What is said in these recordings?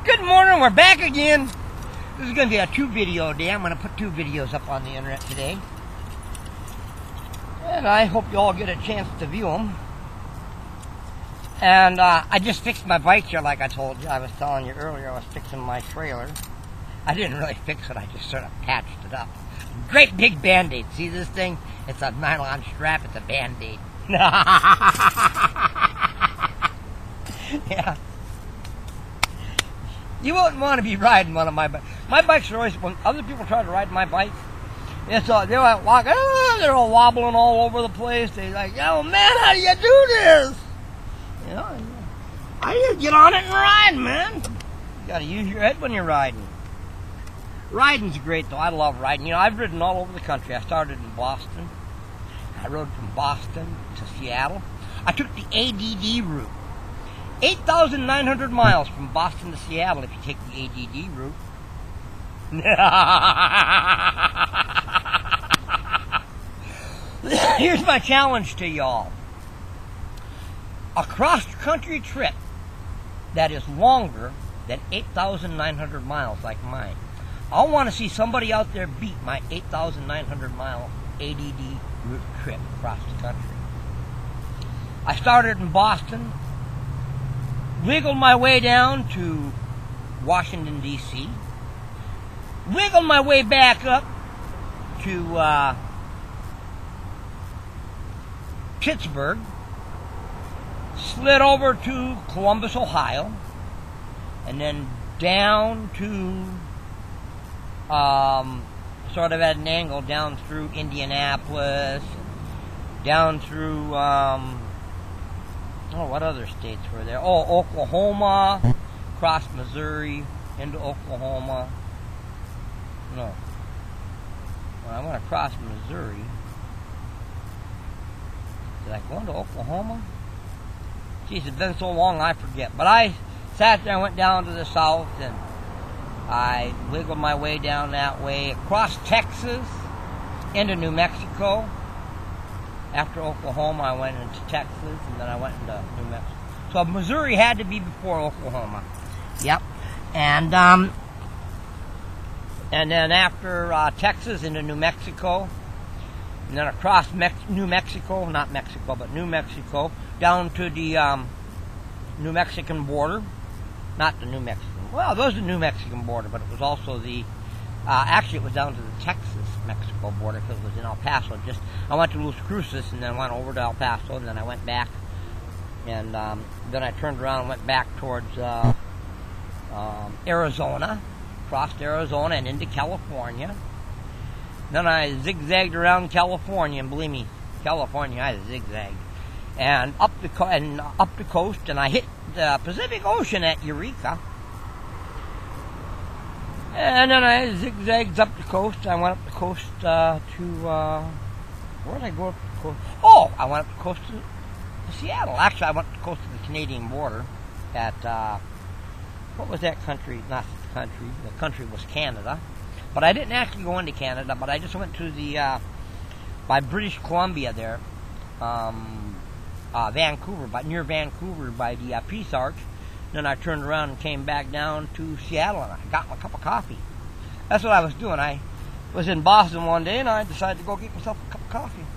Good morning, we're back again. This is going to be a 2-video day. I'm going to put 2 videos up on the internet today. And I hope you all get a chance to view them. And I just fixed my bike here like I told you. I was telling you earlier I was fixing my trailer. I didn't really fix it, I just sort of patched it up. Great big Band-Aid. See this thing? It's a nylon strap, it's a Band-Aid. Yeah. You wouldn't want to be riding one of my bikes. My bikes are always, when other people try to ride my bikes, it's all, they're like walking, they're all wobbling all over the place. They're like, oh man, how do you do this? You know, how do you get on it and ride, man? You gotta use your head when you're riding. Riding's great though, I love riding. You know, I've ridden all over the country. I started in Boston. I rode from Boston to Seattle. I took the ADD route. 8,900 miles from Boston to Seattle if you take the ADD route. Here's my challenge to y'all. A cross-country trip that is longer than 8,900 miles like mine. I want to see somebody out there beat my 8,900 mile ADD route trip across the country. I started in Boston, wiggled my way down to Washington, D.C., wiggled my way back up to Pittsburgh, slid over to Columbus, Ohio, and then down to sort of at an angle down through Indianapolis, down through what other states were there? Oh, Oklahoma, across Missouri, into Oklahoma. No. When I went across Missouri, did I go into Oklahoma? Geez, it's been so long I forget. But I sat there and went down to the south, and I wiggled my way down that way, across Texas, into New Mexico. After Oklahoma, I went into Texas, and then I went into New Mexico. So Missouri had to be before Oklahoma. Yep. And then after Texas into New Mexico, and then across New Mexico, not Mexico, but New Mexico, down to the New Mexican border. Not the New Mexican. Well, it was the New Mexican border, but it was also the actually, it was down to the Texas-Mexico border because it was in El Paso. I went to Las Cruces and then went over to El Paso, and then I went back, and then I turned around and went back towards Arizona, crossed Arizona and into California. Then I zigzagged around California, and believe me, California, I zigzagged, and up the coast, and I hit the Pacific Ocean at Eureka. And then I zigzagged up the coast. I went up the coast to, where did I go up the coast? Oh, I went up the coast to Seattle. Actually, I went up the coast to the Canadian border at, what was that country? Not the country. The country was Canada. But I didn't actually go into Canada, but I just went to the, by British Columbia there, Vancouver, near Vancouver by the Peace Arch. Then I turned around and came back down to Seattle, and I got my cup of coffee. That's what I was doing. I was in Boston one day, and I decided to go get myself a cup of coffee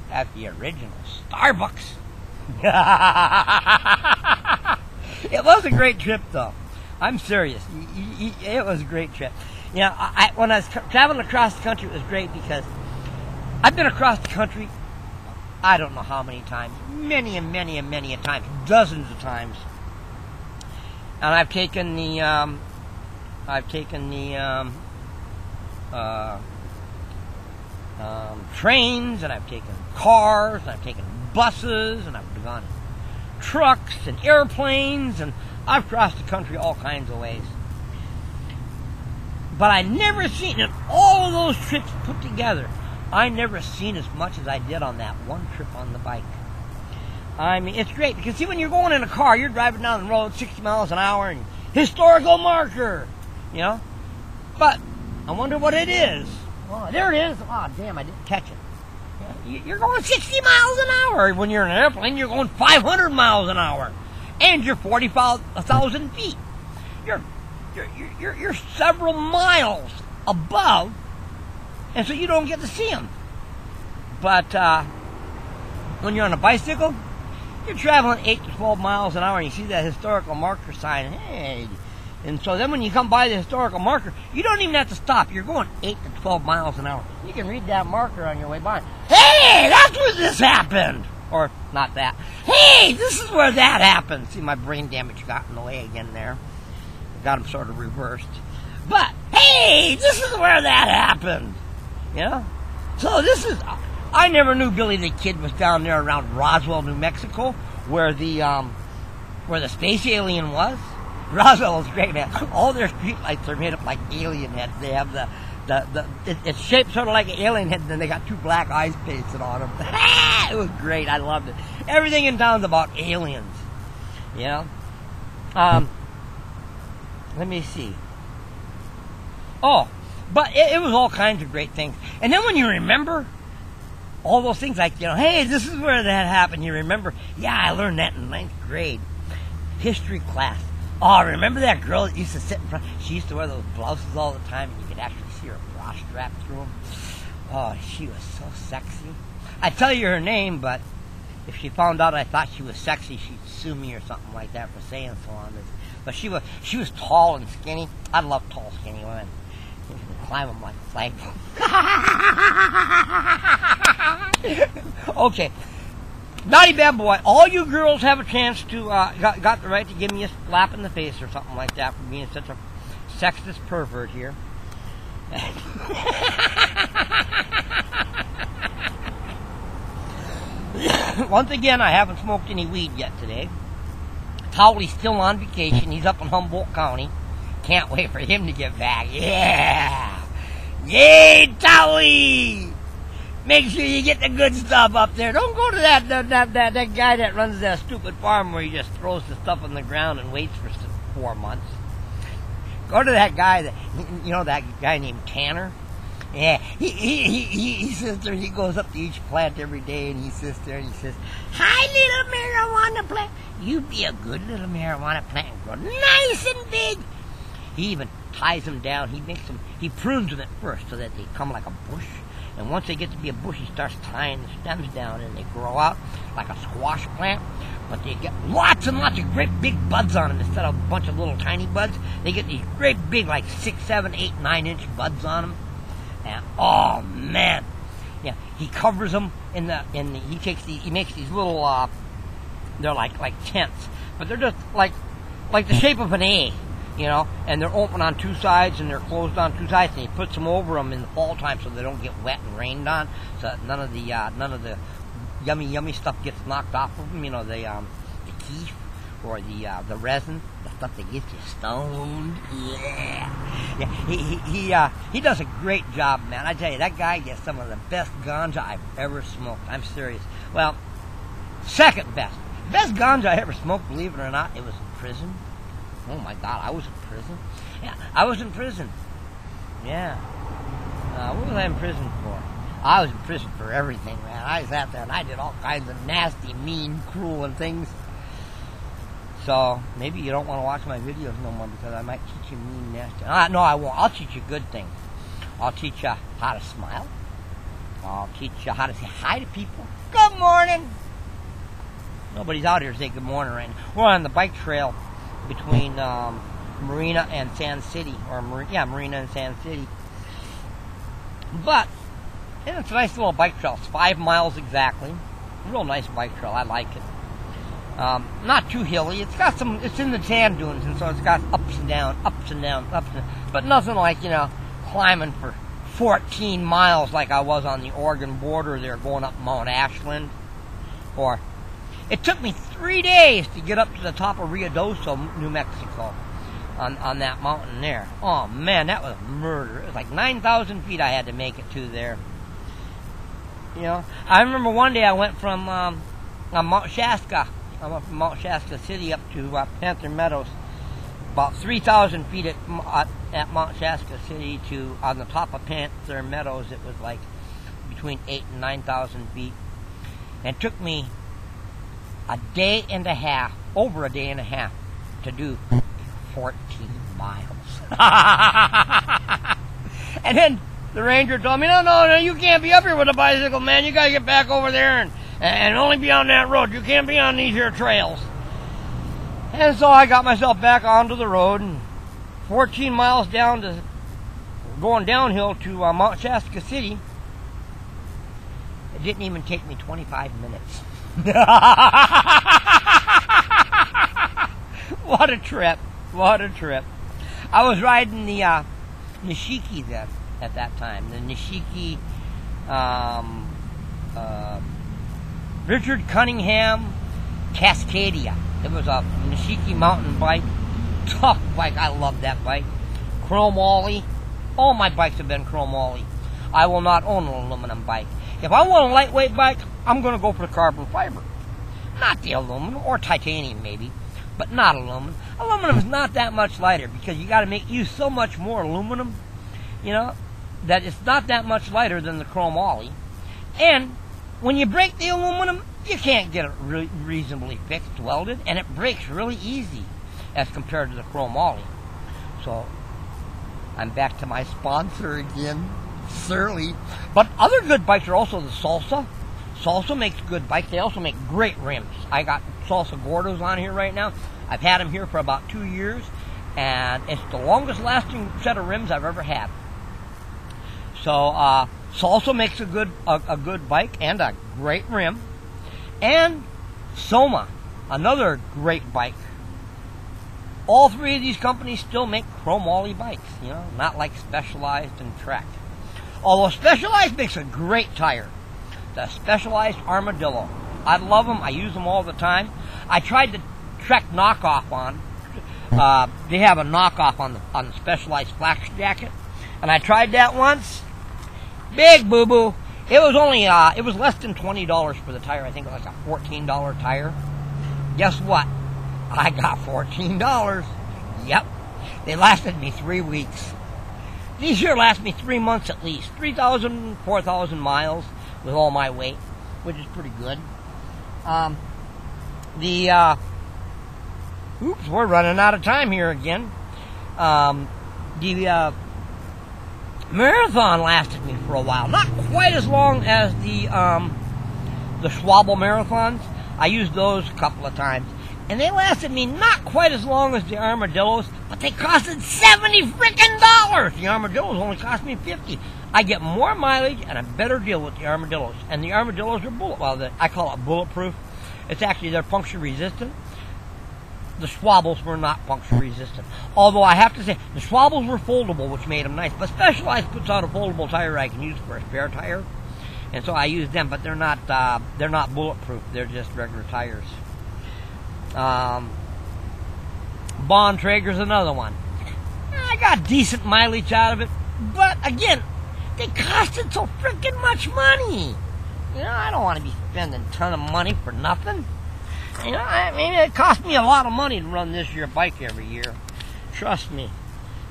at the original Starbucks. It was a great trip, though. I'm serious. It was a great trip. You know, when I was traveling across the country, it was great because I've been across the country, I don't know how many times, many and many and many a times, dozens of times. And I've taken the trains, and I've taken cars, and I've taken buses, and I've gone in trucks and airplanes, and I've crossed the country all kinds of ways. But I never seen, in all of those trips put together, I never seen as much as I did on that one trip on the bike. I mean, it's great, because see, when you're going in a car, you're driving down the road 60 miles an hour, and historical marker, you know? But I wonder what it is. Oh, there it is. Oh, damn, I didn't catch it. You're going 60 miles an hour. When you're in an airplane, you're going 500 miles an hour. And you're 40,000 feet. you're several miles above, and so you don't get to see them. But when you're on a bicycle, you're traveling 8 to 12 miles an hour, and you see that historical marker sign, hey. And so then when you come by the historical marker, you don't even have to stop. You're going 8 to 12 miles an hour. You can read that marker on your way by. Hey, that's where this happened. Or not that. Hey, this is where that happened. See, my brain damage got in the way again there. Got them sort of reversed. But, hey, this is where that happened. You know? So this is... I never knew Billy the Kid was down there around Roswell, New Mexico, where the space alien was. Roswell is great, man. All their streetlights are made up like alien heads. They have it's shaped sort of like an alien head, and then they got 2 black eyes pasted on them. It was great. I loved it. Everything in town's about aliens. You know? Let me see. Oh, but it was all kinds of great things. And then when you remember all those things, like, you know, hey, this is where that happened. You remember, yeah, I learned that in 9th grade. History class. Oh, remember that girl that used to sit in front? She used to wear those blouses all the time, and you could actually see her bra strap through them. Oh, she was so sexy. I'd tell you her name, but if she found out I thought she was sexy, she'd sue me or something like that for saying so on this. But she was tall and skinny. I love tall, skinny women. You can climb them like a flagpole. Okay. Naughty bad boy. All you girls have a chance to got the right to give me a slap in the face or something like that for being such a sexist pervert here. Once again, I haven't smoked any weed yet today. Towley's still on vacation. He's up in Humboldt County. Can't wait for him to get back. Yeah! Yay, Towley! Make sure you get the good stuff up there. Don't go to that guy that runs that stupid farm where he just throws the stuff on the ground and waits for 4 months. Go to that guy that guy named Tanner. Yeah, he sits there. He goes up to each plant every day, and he sits there and he says, "Hi, little marijuana plant. You be a good little marijuana plant and grow nice and big." He even ties them down. He prunes them at first so that they come like a bush. And once they get to be a bush, he starts tying the stems down, and they grow out like a squash plant. But they get lots and lots of great big buds on them instead of a bunch of little tiny buds. They get these great big, like 6, 7, 8, 9-inch buds on them. And oh man, yeah, he covers them he makes these little they're like tents, but they're just like the shape of an A. You know, and they're open on 2 sides and they're closed on 2 sides, and he puts them over them in the fall time so they don't get wet and rained on, so that none of the yummy stuff gets knocked off of them. You know, the keef or the resin, the stuff that gets you stoned. Yeah. He does a great job, man. I tell you, that guy gets some of the best ganja I've ever smoked. I'm serious. Well, second best ganja I ever smoked. Believe it or not, it was in prison. Oh my God, I was in prison? Yeah, I was in prison. Yeah. What was I in prison for? I was in prison for everything, man. I sat there and I did all kinds of nasty, mean, cruel and things. So, maybe you don't want to watch my videos no more because I might teach you mean, nasty. No, I won't. I'll teach you good things. I'll teach you how to smile. I'll teach you how to say hi to people. Good morning. Nobody's out here to say good morning right now. We're on the bike trail between Marina and Sand City, Marina and Sand City. But it's a nice little bike trail. It's 5 miles exactly. Real nice bike trail. I like it. Not too hilly. It's in the sand dunes, and so it's got ups and down, but nothing like, climbing for 14 miles like I was on the Oregon border there going up Mount Ashland. Or it took me 3 days to get up to the top of Ruidoso, New Mexico, on that mountain there. Oh man, that was murder. It was like 9,000 feet I had to make it to there. I remember one day I went from Mount Shasta. I went from Mount Shasta City up to Panther Meadows. About 3,000 feet at Mount Shasta City to on the top of Panther Meadows. It was like between 8,000 and 9,000 feet. And it took me over a day and a half to do 14 miles. And then the ranger told me, no, you can't be up here with a bicycle, man. You gotta get back over there and only be on that road. You can't be on these here trails. And so I got myself back onto the road, and 14 miles down to going downhill to Mount Shasta City. It didn't even take me 25 minutes. What a trip. What a trip. I was riding the Nishiki then at that time. The Nishiki Richard Cunningham Cascadia. It was a Nishiki mountain bike. Tough bike. I love that bike. Chrome ollie. All my bikes have been chrome ollie. I will not own an aluminum bike. If I want a lightweight bike, I'm going to go for the carbon fiber. Not the aluminum, or titanium maybe, but not aluminum. Aluminum is not that much lighter because you got to use so much more aluminum, you know, that it's not that much lighter than the chrome ollie. And when you break the aluminum, you can't get it reasonably fixed, welded, and it breaks really easy as compared to the chrome ollie. So I'm back to my sponsor again. Surly. But other good bikes are also the Salsa. Salsa makes good bikes. They also make great rims. I got Salsa Gordos on here right now. I've had them here for about 2 years, and it's the longest lasting set of rims I've ever had. So Salsa makes a good bike and a great rim. And Soma, another great bike. All three of these companies still make chrome ollie bikes, you know, not like Specialized and Trek. Although Specialized makes a great tire. The Specialized Armadillo. I love them. I use them all the time. I tried the Trek knockoff on. They have a knockoff on the Specialized Flax Jacket. And I tried that once. Big boo-boo. It was only, it was less than $20 for the tire. I think it was like a $14 tire. Guess what? I got $14. Yep. They lasted me 3 weeks. These here last me 3 months at least. 3,000, 4,000 miles with all my weight, which is pretty good. Oops, we're running out of time here again. The marathon lasted me for a while. Not quite as long as the Schwabel marathons. I used those a couple of times. And they lasted me not quite as long as the Armadillos, but they costed $70 frickin' dollars. The Armadillos only cost me $50. I get more mileage and a better deal with the Armadillos. And the Armadillos are I call it bulletproof. It's actually, they're puncture resistant. The Schwabels were not puncture resistant. Although I have to say, the Schwabels were foldable, which made them nice. But Specialized puts out a foldable tire I can use for a spare tire. And so I use them, but they're not bulletproof. They're just regular tires. Bontrager's another one. I got decent mileage out of it, but again, they costed so freaking much money. You know, I don't want to be spending a ton of money for nothing. You know, I mean, it cost me a lot of money to run this year bike every year. Trust me.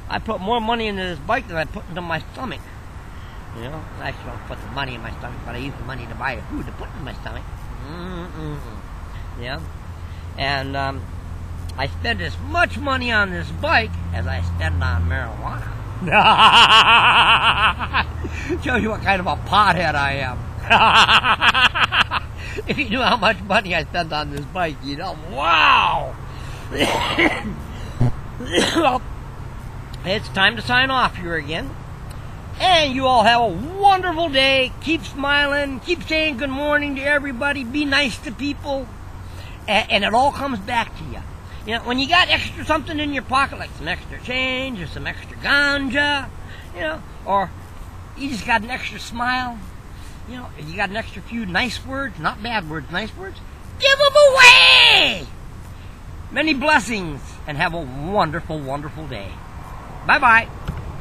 I put more money into this bike than I put into my stomach. You know, actually I don't put the money in my stomach, but I use the money to buy the food to put in my stomach. Yeah. And I spend as much money on this bike as I spend on marijuana. Shows you what kind of a pothead I am. If you knew how much money I spend on this bike, you'd know, wow! Well, it's time to sign off here again. And you all have a wonderful day. Keep smiling. Keep saying good morning to everybody. Be nice to people. And it all comes back to you. You know, when you got extra something in your pocket, like some extra change or some extra ganja, you know, or you just got an extra smile, you know, you got an extra few nice words, not bad words, nice words, give them away! Many blessings, and have a wonderful, wonderful day. Bye-bye.